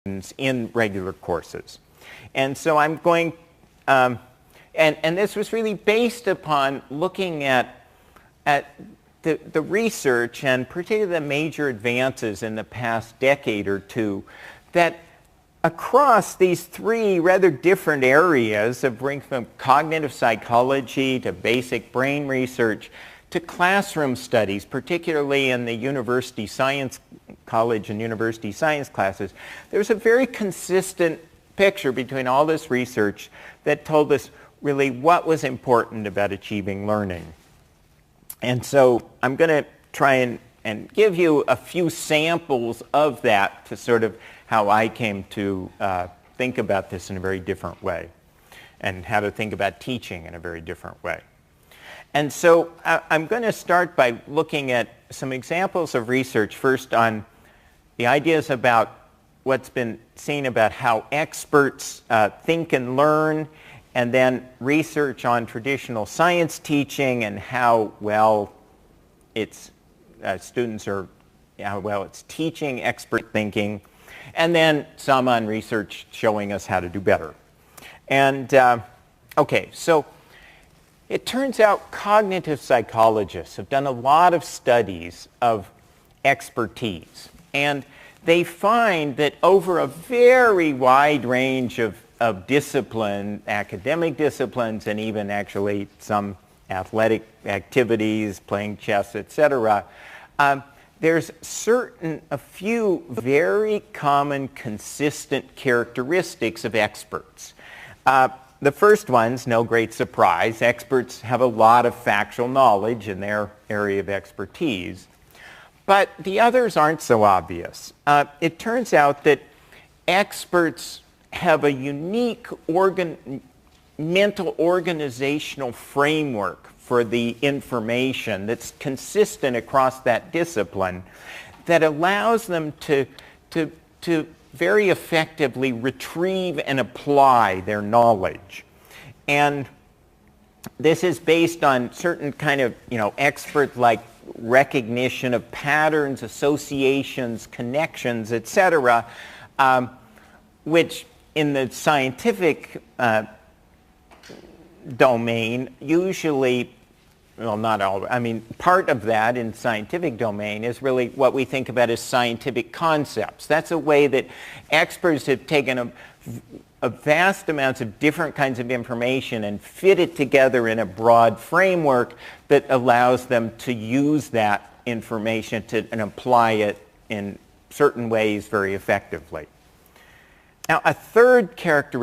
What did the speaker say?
in regular courses. And so I'm going, and this was really based upon looking at the research and particularly the major advances in the past decade or two that across these three rather different areas of ranging from cognitive psychology to basic brain research to classroom studies, particularly in the university science, college and university science classes, there's a very consistent picture between all this research that told us really what was important about achieving learning. And so I'm going to try and give you a few samples of that to sort of how I came to think about this in a very different way and how to think about teaching in a very different way. And so I'm going to start by looking at some examples of research first on the ideas about what's been seen about how experts think and learn, and then research on traditional science teaching and how well its students are, how well it's teaching expert thinking, and then some on research showing us how to do better. And okay, so it turns out cognitive psychologists have done a lot of studies of expertise, and they find that over a very wide range of discipline, academic disciplines, and even actually some athletic activities, playing chess, etc., there's a few very common, consistent characteristics of experts. The first one's no great surprise. Experts have a lot of factual knowledge in their area of expertise. But the others aren't so obvious. It turns out that experts have a unique mental organizational framework for the information that's consistent across that discipline that allows them to very effectively retrieve and apply their knowledge. And this is based on certain kind of, expert-like recognition of patterns, associations, connections, etc., which in the scientific domain usually, well, not all, part of that in scientific domain is really what we think about as scientific concepts. That's a way that experts have taken a vast amounts of different kinds of information and fit it together in a broad framework that allows them to use that information and apply it in certain ways very effectively. Now, a third characteristic